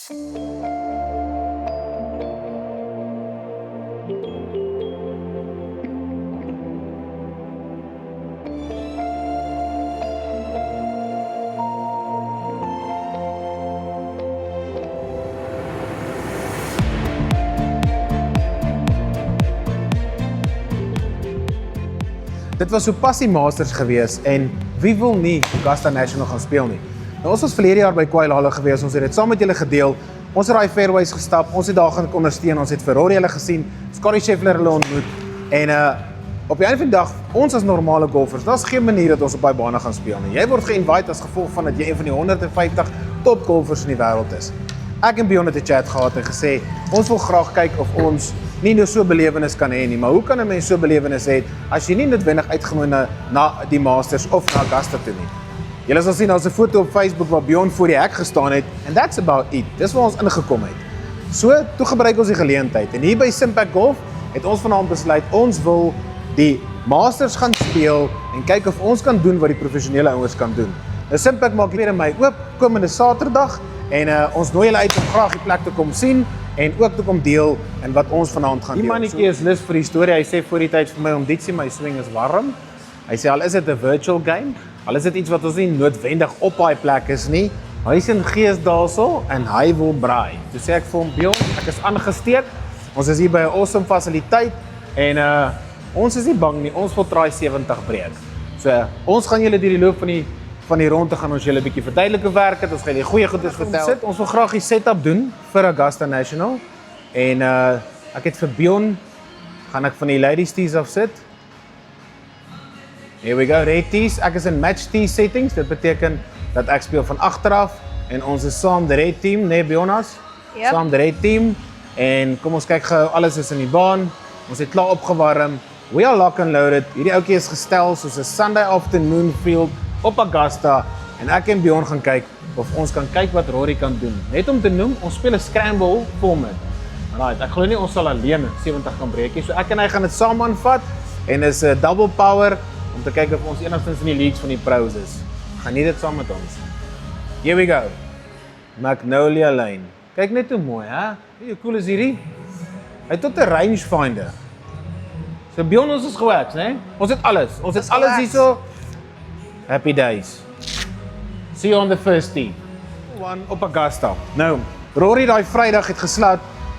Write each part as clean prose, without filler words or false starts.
Dit was sopas die Masters gewees en wie wil nie Augusta National gaan speel nie. Nou, ons was verlede jaar by Kuala gewees, ons het dit saam met julle gedeel, ons het daai fairways gestap, ons het daar gaan ondersteun, ons het Ferrari hulle gesien, Scottie Scheffler hulle ontmoet en op die einde van die dag, ons as normale golfers, daar's geen manier dat ons op daai bane gaan speel nie. Jy word ge-invite as gevolg van dat jy een van die 150 top golfers in die wêreld is. Ek en Bjorn het 'n chat gehad en gesê, ons wil graag kyk of ons nie nou so belewenis kan hê nie, maar hoe kan 'n mens so belewenis hê as jy nie noodwendig uitgenooi na die Masters of na Augusta toe nie? Julle sal sien, daar's 'n foto op Facebook waar Bjorn voor die hek gestaan het and that's about it. Dis waar ons ingekom het. So, toe gebruik ons die geleentheid en hier by Simpak Golf het ons vanaand besluit, ons wil die Masters gaan speel en kyk of ons kan doen wat die professionele ouens kan doen. Nou Simpak maak weer in Mei oop, komende Saterdag en ons nooi julle uit om graag die plek te kom sien en ook te kom deel in wat ons vanaand gaan deel. Die mannetjie is lus vir die storie. Hy sê voor die tyd vir my om dit sê my swing is warm. Hy sê al is dit 'n virtual game, al is dit iets wat ons nie noodwendig op daai plek is nie. Hy is in gees daarso en hy wil braai. Toe sê ek vir hom, "Bjorn, ek is aangesteek. Ons is hier by 'n awesome fasiliteit en ons is nie bang nie. Ons wil try 70 breek." So ons gaan julle deur die loop van die rondte gaan ons julle 'n bietjie verduidelik hoe werk dit. Ons gaan julle goeie goedes vertel. Ons wil graag die setup doen vir Augusta National en ek het vir Bjorn gaan ek van die ladies tees af sit. Here we go, red tees. Ek is in match tee settings. Dit beteken dat ek speel van agteraf en ons is saam die red team, nee Bjonas? Yep. Saam die red team en kom ons kyk gou, alles is in die baan. Ons het klaar opgewarm. We are lock and loaded. Hierdie ouetjie is gestel soos 'n Sunday afternoon field op Augusta en ek en Bjorn gaan kyk of ons kan kyk wat Rory kan doen. Net om te noem, ons speel 'n scramble format. Alright, ek glo nie ons sal alleen 70 kan breek nie. So ek en hy gaan dit saam aanvat en is 'n double power om te kyk of ons enigstens in die leagues van die pros is. Geniet dit saam met ons. Here we go. Magnolia Lane. Kyk net hoe mooi, hè? Hoe cool is hierdie? Hy het tot 'n rangefinder. So Bjorn, ons is gewerk, né? Ons het alles. Ons het alles hierso. Happy days. See you on the first tee. One op Augusta. Nou, Rory daai Vrydag het geslat.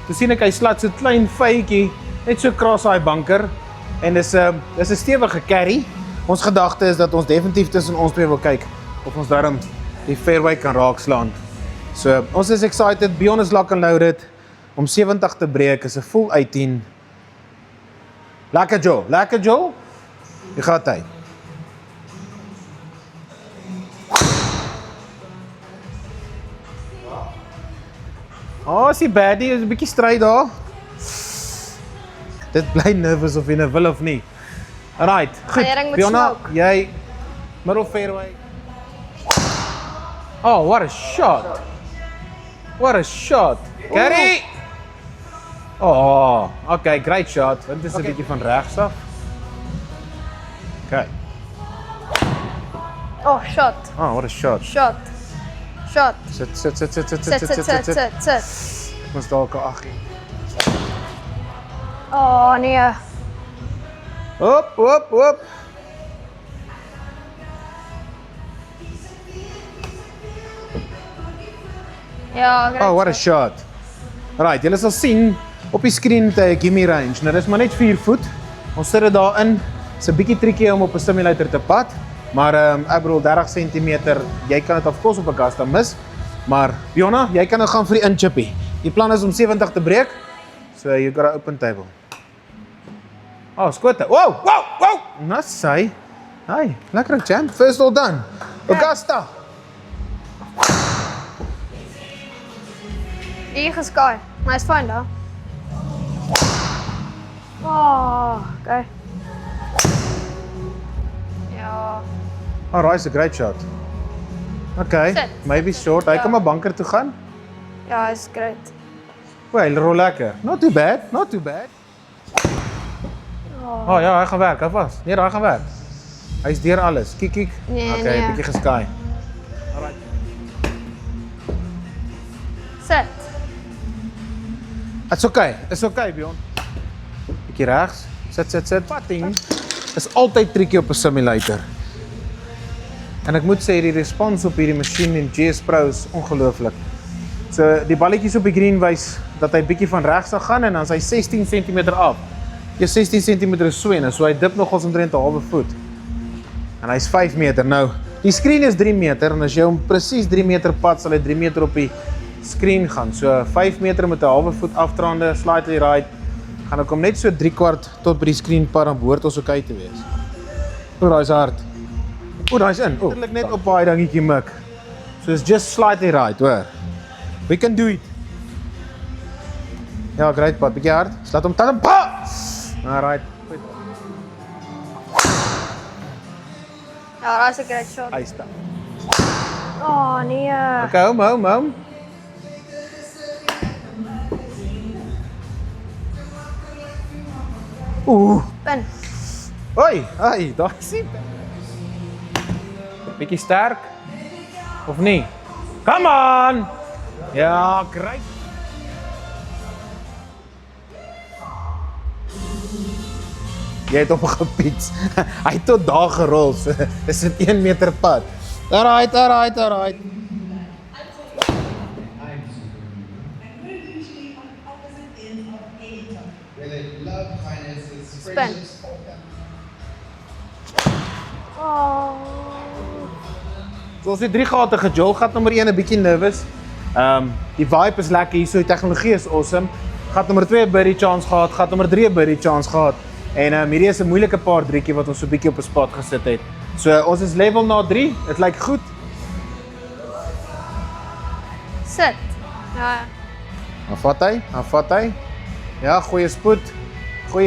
Toe sien ek hy slat so 'n klein vyetjie, net so kras daai banker en dis 'n stewige carry. Ons gedagte is dat ons definitief tussen ons twee wil kyk of ons daarom die fairway kan raakslaan. So, ons is excited. Bjorn is lock and loaded om 70 te breek is 'n full 18. Lekker Joe, lekker Joe. Jy gaan hy. Oh, is die baddie, is 'n bietjie stryd daar. Dit bly nervous of jy nou wil of nie. Alright, goed. Bjorn, jy middle fairway. Oh, what a shot. What a shot. Carry. Oh, okay, great shot. Want dit is 'n bietjie van regs af. Okay. Oh, shot. Oh, what a shot. Shot. Shot. Sit. Sit. Ek moes dalk 'n 8 gee. Oh, nee. Hop. Ja, great. Oh, what a shot. Right, julle sal sien op die skerm te gimme range. Nou dis maar net 4 voet. Ons sit dit daarin. Dis 'n bietjie triekie om op 'n simulator te pad, maar ek bedoel 30 cm, jy kan dit afkos op 'n Augusta mis. Maar Bjorn, jy kan nou gaan vir die inchippie. Die plan is om 70 te breek. So you got 'n open table. Oh, skote. Wow. Nice say. Hey, lekker champ. First all done. Augusta. Hier geskaai. Maar is fyn daar. Oh, okay. Ja. Alright, it's a great shot. Okay, Sit. maybe short. Hy kan maar banker toe gaan. Ja, is great. Wel, rol lekker. Not too bad. Oh ja, hy gaan werk, hou vas. Nee, hy gaan werk. Hy's deur alles. Kyk. Nee, Okay, nee. bietjie geskaai. Alright. Sit. It's okay, Bjorn. Bietjie regs. Sit. Patting is altyd tricky op 'n simulator. En ek moet sê die respons op hierdie masjien in GS Pro is ongelooflik. So die balletjies op die green wys dat hy bietjie van regs sal gaan en dan is hy 16 cm af. Jou 16 cm is swenne, so hy dip nogals omtrent 'n halwe voet. En hy's 5 meter nou. Die skreen is 3 meter en as jy hom presies 3 meter pad sal hy 3 meter op die skreen gaan. So 5 meter met 'n halwe voet afdraande, slightly right. Gaan ek hom net so 3/4 tot by die skreen pad dan behoort ons okay te wees. O, daai's hard. O, daai's in. O, letterlik net op daai dingetjie mik. So it's just slightly right, hoor. We can do it. Ja, great pad. Bietjie hard. Laat hom tat en pa! Alright. Goed. Ja, dat is een great shot. Hy stap. Oh, nee. Okay, hom. Ben. Hoi, daar sien. Bietjie sterk. Of nie? Come on! Ja, great. Jy het hom gepiets. Hy het tot daar gerol. So, dis 'n 1 meter pad. Alright. Spin. Oh. So ons het 3 gate gejol, gat nommer 1 'n bietjie nervous. Die vibe is lekker hier, so die tegnologie is awesome. Gat nommer 2 'n birdie chance gehad, gat nommer 3 'n birdie chance gehad. En hierdie is 'n moeilike paar drietjie wat ons so 'n bietjie op 'n spot gesit het. So ons is level na 3. Dit lyk goed. Sit. Ja. Dan vat hy. Ja, goeie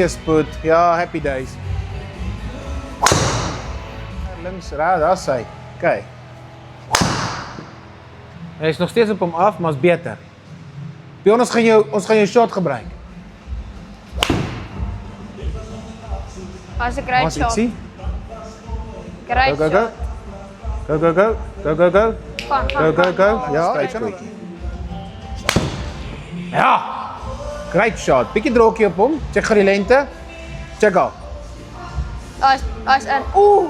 spoed. Ja, happy days. Links, daar's hy. Okay. Hy is nog steeds op hom af, maar is beter. Bjorn, ons gaan jou shot gebruik. Dat is een great shot. Ietsie. Great Go. shot. Go. Gaan. Ja, ja. Great shot. Bietjie draakie op hom. Check gou die lengte. Check al. Dat is een. Oeh.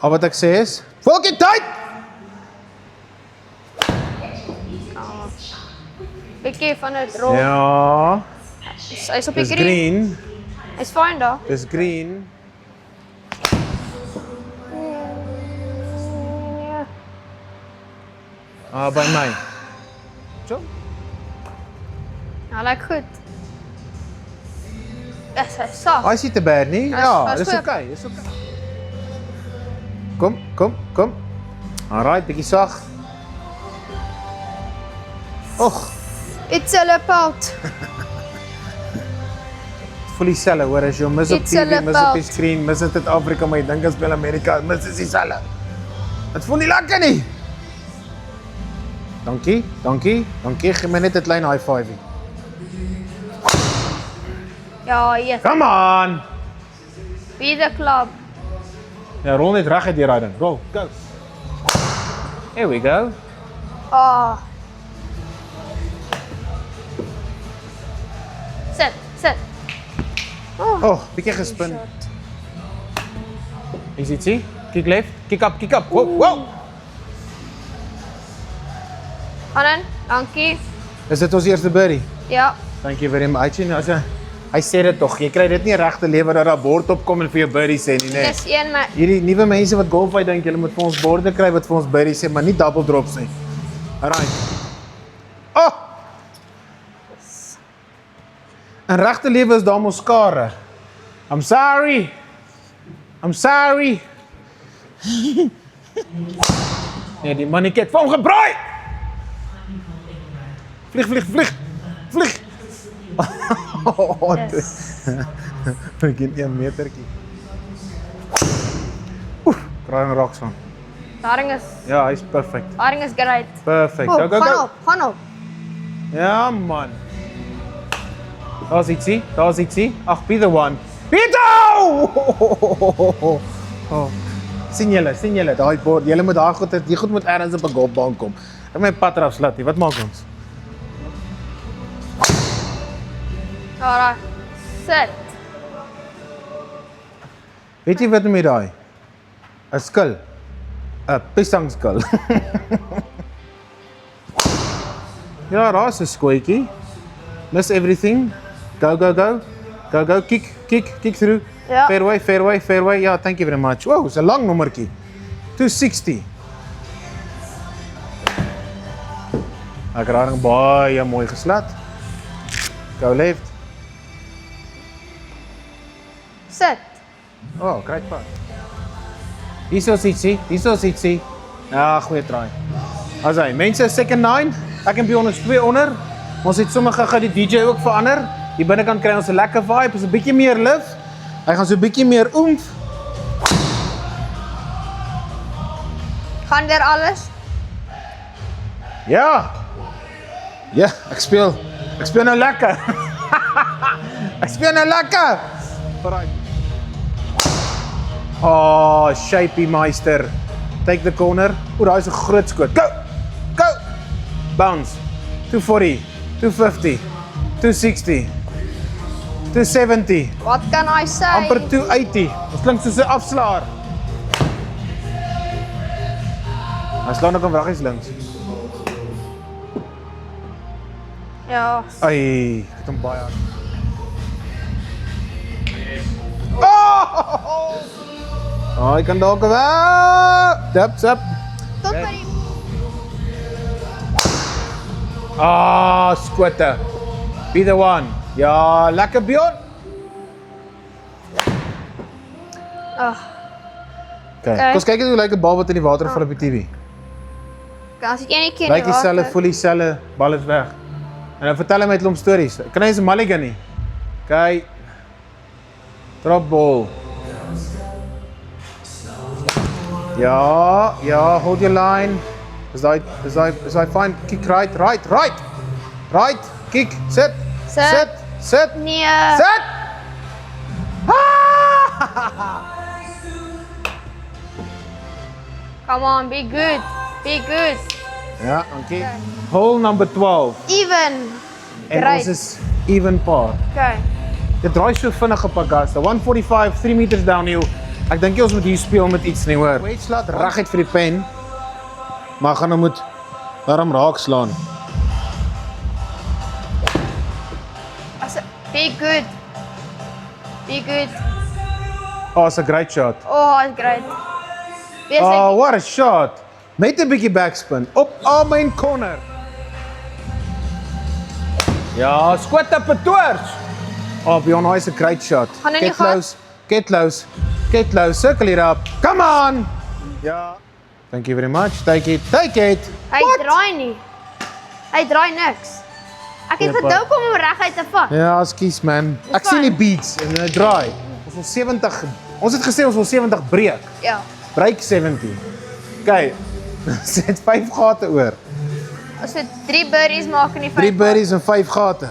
Al wat ek sê is, fucking tight. Bietjie van het rol. Ja. Hy is op die Dis green. green. Hy is fine daar. Dis green. By my. So. Ja, lyk goed. Dis hy sag. Hy is te bad nie. Ja, dis goed. okay. Kom. Alright, bietjie sag. Och, It's a leopard. voel dieselfde hoor as jy hom mis op It's a TV, mis op die leopard. skreen, mis in Suid-Afrika, maar jy dink as speel Amerika, mis is dieselfde. Dit voel nie lekker nie. Dankie. Gee my net 'n klein high five. Ja, yes. Come on. Be the club. Ja, rol net reg uit die ding. Rol, go. Here we go. Oh. Sit. Oh, bietjie gespin. Is dit sien? Kick left, kick up. Wow. Gaan in. Dankie. Is dit ons eerste birdie? Ja. Thank you very much. Hy sê dit tog, jy kry dit nie regte lewe dat daar bord opkom en vir jou birdie sê nie, né? Dis een maar Hierdie nuwe mense wat golf uit dink, hulle moet vir ons borde kry wat vir ons birdie sê, maar nie double drops nie. Alright. Oh! En regte lewe is daar mos skare. I'm sorry. Nee, die mannetjie het vir hom gebraai. Vlieg. yes. Begin 1 metertjie. Oef, kraai en rocks van. Daring is Ja, hy's perfect. great. Perfect. Oh, Go. gaan op. Ja, man. Daar's ietsie. Ag, be the one. Pieto! Oh. Sien julle, daai bord. Julle moet daar goed, die goed moet ergens op 'n golfbaan kom. Ek my pad eraf slat nie. Wat maak ons? Alright. Sit. Weet jy wat met daai? 'n skil. 'n piesangskil. Ja, daar's 'n skooitjie. Miss everything. Go, go, go. Go, go. Kick through. Ja. Fairway. Ja, thank you very much. Wow, dis 'n lang nommertjie. 260. Ek raak baie mooi geslat. Go left. Sit. Oh, great pad. Hierso ietsie. Ja, goeie try. As hy, mense, second 9. Ek en Bjorn is 2 onder. Ons het sommer gou die DJ ook verander. Hier binnekant kry ons 'n lekker vibe, is 'n bietjie meer lift. Hy gaan so 'n bietjie meer oomf. Gaan weer alles. Ja. Ja, ek speel nou lekker. Ek speel nou lekker. Right. Oh, shapey meister. Take the corner. O, daai is 'n groot skoot. Go. Bounce. 240, 250, 260, 270. Wat kan hy sê? Amper 280. Ons klink soos 'n afslaer. Hy slaan ook om wraggies links. Ja. Ai, ek het hom baie hard. Oh, hy kan dalk wel. Dip. Tot by die Ah, skotte. Be the one. Ja, lekker Bjorn. Okay, kom kyk hoe lyk 'n bal wat in die water val op die TV. As dit een keer Lyk dieselfde, voel dieselfde, bal is weg. En dan vertel hy my 'n klomp stories. Kan hy eens 'n mulligan nie? Okay. Drop ball. Ja, hold your line. Is hy fine? Kick right. Kick, sit. Nee. Sit. Come on, be good. Ja, dankie. Hole number 12. Even. En Great. ons is even par. Okay. Dit draai so vinnig op Augusta. 145, 3 meters downhill. Ek dink jy ons moet hier speel met iets nie hoor. Wedge slaat reguit vir die pen. Maar gaan hom moet daarom raak slaan. Be good. Oh, it's a great shot. Oh, it's great. Oh, what a shot. Met 'n bietjie backspin op main corner. Ja, skoot op 'n toers. Oh, Bjorn, hy's 'n great shot. Gaan hy nie Get low, circle it up. Come on. Ja. Thank you very much. Take it. Hy draai nie. Hy draai niks. Ek het Ja, gedink om hom reguit te vat. Ja, skus man. Ek sien die beats en hy draai. Ons wil 70. Ons het gesê ons wil 70 breek. Ja. Breek 70. Okay. Ons het 5 gate oor. As dit 3 birdies maak in die 3 birdies en 5 gate.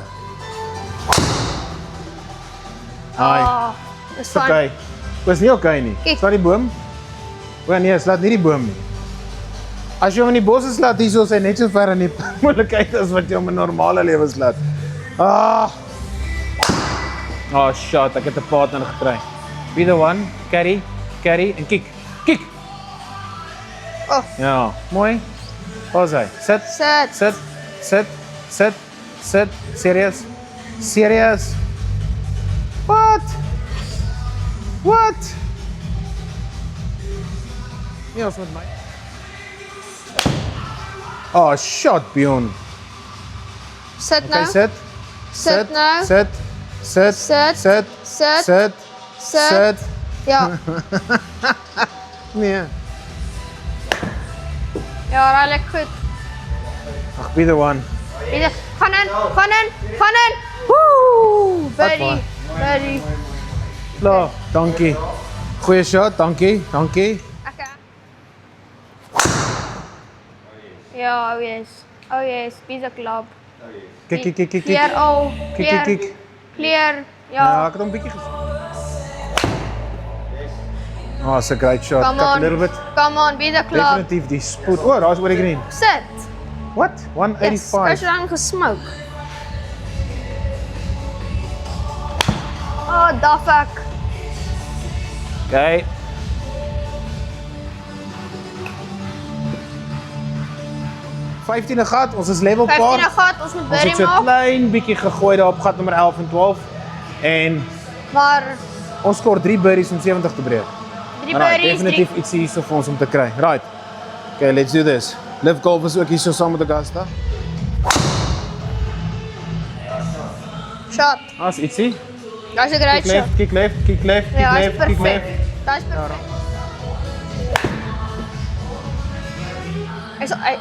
Ai. Dis Dis fyn. okay. Was nie okay nie. Kyk. Slaat die boom. O nee, slaat nie die boom nie. As jy hom in die bosse slaat, hierso is hy net so ver in die moontlikheid as wat jy hom in normale lewe slaat. Oh shot, ek het 'n partner gekry. Be the one, carry en kick. Oh. Ja, mooi. Pas hy. Sit. Serious. What? Ja, ons met my. Oh, shot, Bjorn. Sit nou. Okay, Sit nou. Sit. Ja. Nee. Ja, redelijk goed. Ag, be the one. Gaan in. Woe! Birdie. La, dankie. Goeie shot, dankie. Okay. Ja, oh yes, pizza club. Kik. Clear all. Kik. Clear. Ja, Ja. ek het hom 'n bietjie gesien. Oh, it's a great shot. Come Cut a little bit. on, pizza club. Definitief die spoed. O, daar's oor die green. Sit. What? Yes, 185. Coach Ryan gesmoke. Oh, dafak. Okay. gat, ons is level 15 paar. gat, ons moet Ons birdie het so 'n maak. klein bietjie gegooi daar op gat nommer 11 en 12 en Maar ons skoor 3 birdies om 70 te breek. 3 Right, birdies, definitief iets hierso vir ons om te kry. Right. Okay, let's do this. Live Golf is ook hierso saam met Augusta. shot. As ietsie. That's a great Kick shot. left, kick left, kick left, kick Ja, left, that's kick left. perfect. That's perfect.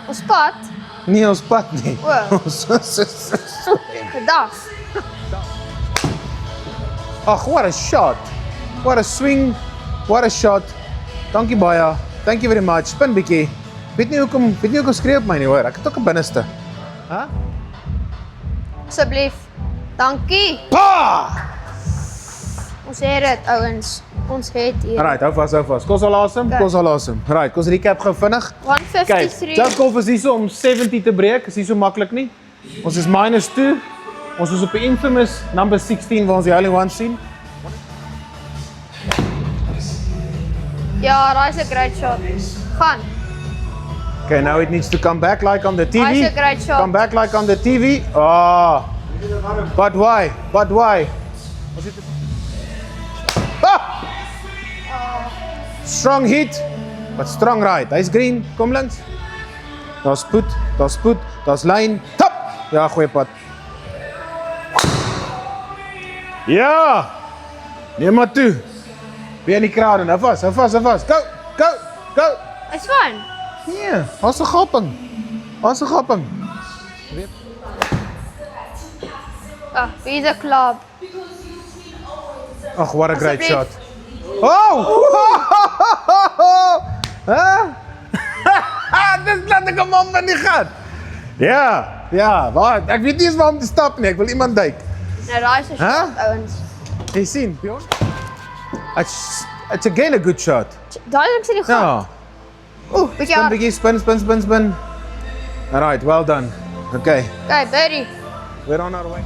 Ons pad, Nee, ons pad nie. O. Ons gedaf. Ag, what a shot. What a swing. What a shot. Dankie baie. Thank you very much. Spin bietjie. Weet nie hoekom skree op my nie hoor. Ek het ook 'n binneste. Hæ? Asseblief. Dankie. Pa! Ons het dit, ouens. Ons het hier. Alright, hou vas. Kos al asem, Okay. kos al asem. Right, kos recap gou vinnig. 153. Just Golf is hierso om 70 te breek. Is nie so maklik nie. Ons is -2. Ons is op 'n infamous number 16 waar ons die only one sien. Ja, that's a great shot. Gaan. Okay, now it needs to come back like on the TV. That's a great shot. Come back like on the TV. Ah. But why? But why? Was it ah! Strong hit, but strong right. Hy's green. Kom links. Daar's spoed, daar's lyn. Tap. Ja, goeie pad. Ja. Neem maar toe. Weer in die crowd en hou vas. Go. It's fine. Nee, ons 'n gapping. Ah, wie the club. Ag, what a great Asseblief. shot. Oh! Hæ? Dis laat ek hom om in die gat. Ja, waar? Ek weet nie eens waar om te stap nie. Ek wil iemand duik. Nou, that's a shot, Huh? ouens. Jy sien, Bjorn? It's again a good shot. Daai is die gat. Ja. Bietjie Spin hard. bietjie, spin. Alright, well done. Okay, Okay, birdie. we're on our way.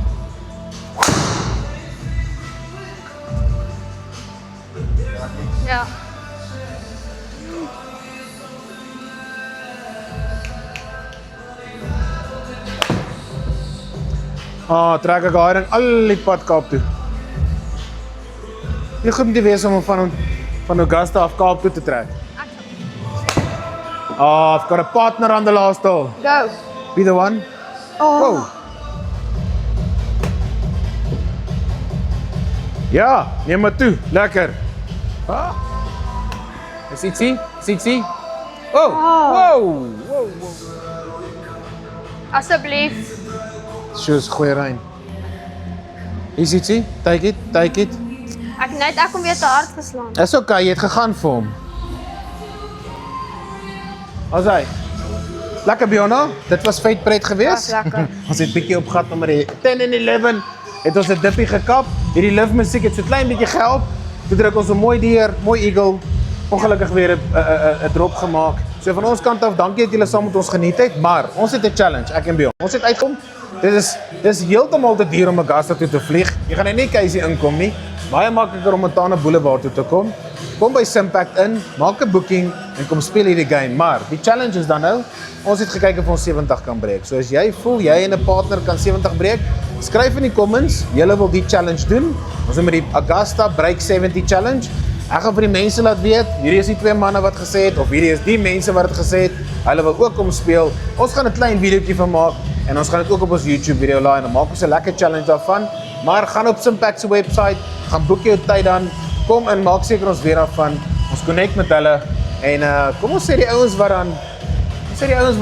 Ja. Trek ek haar al die pad Kaap toe. Jy goed moet wees om hom van Augusta af Kaap toe te trek. I've got a partner on the last hole. Go. Be the one. Oh. Wow. Ja, neem maar toe. Lekker. Is ietsie? Oh. Wow. Asseblief. Shoes goeie rein. Is ietsie? Take it. Ek kom weer te hard geslaan. Dis okay, jy het gegaan vir hom. Asai. Lekker Bjorn, dit was feitpret geweest. Was lekker. Ons het bietjie op gat nommer 10 en 11 het ons 'n dippie gekap. Hierdie live musiek het so klein bietjie gehelp. Toe druk ons 'n mooi deur, mooi eagle. Ongelukkig weer 'n drop gemaak. So van ons kant af, dankie dat julle saam met ons geniet het, maar ons het 'n challenge, ek en Bjorn. Ons het uitkom. Dis heeltemal te duur om Augusta toe te vlieg. Jy gaan nie Casey inkom nie. Baie makliker om Montana Boulevard toe te kom. Kom by Simpact in, maak 'n booking en kom speel hierdie game. Maar die challenge is dan nou, ons het gekyk of ons 70 kan breek. So as jy voel jy en 'n partner kan 70 breek, skryf in die comments, julle wil die challenge doen. Ons doen met die Augusta Break 70 challenge. Ek gaan vir die mense laat weet, hierdie is die twee manne wat gesê het of hierdie is die mense wat dit gesê het. Hulle wil ook kom speel. Ons gaan 'n klein videoetjie van maak en ons gaan dit ook op ons YouTube video laai en dan maak ons 'n lekker challenge daarvan. Maar gaan op Simpact se webwerf, gaan boek jou tyd dan. Kom en maak seker ons weer daarvan. Ons connect met hulle en kom ons sê die ouens wat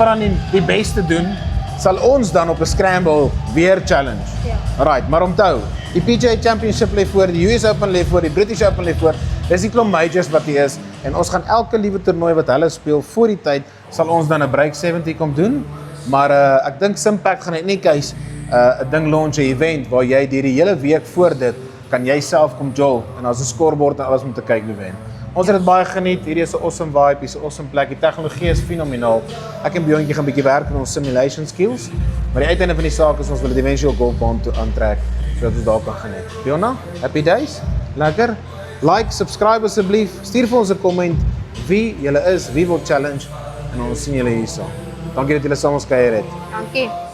dan die beste doen, sal ons dan op 'n scramble weer challenge. Ja. Alright, maar onthou, die PGA Championship lê voor, die US Open lê voor, die British Open lê voor. Dis die klomp majors wat hier is en ons gaan elke liewe toernooi wat hulle speel voor die tyd sal ons dan 'n Break 70 kom doen. Maar ek dink Simpact gaan net nie kies 'n ding launch 'n event waar jy deur die hele week voor dit kan jy self kom jol en daar's 'n scorebord en alles om te kyk wie wen. Ons het dit baie geniet. Hierdie is 'n awesome vibe, hier's 'n awesome plek. Die tegnologie is fenomenaal. Ek en Bjorntjie gaan 'n bietjie werk aan ons simulation skills, maar die uiteinde van die saak is ons wil die eventueel golfbaan toe aantrek sodat ons daar kan geniet. Bjorna, happy days. Lekker. Like, subscribe asseblief. Stuur vir ons 'n comment wie julle is, wie wil challenge en ons sien julle hierso. Dankie dat julle saam ons kuier het. Dankie.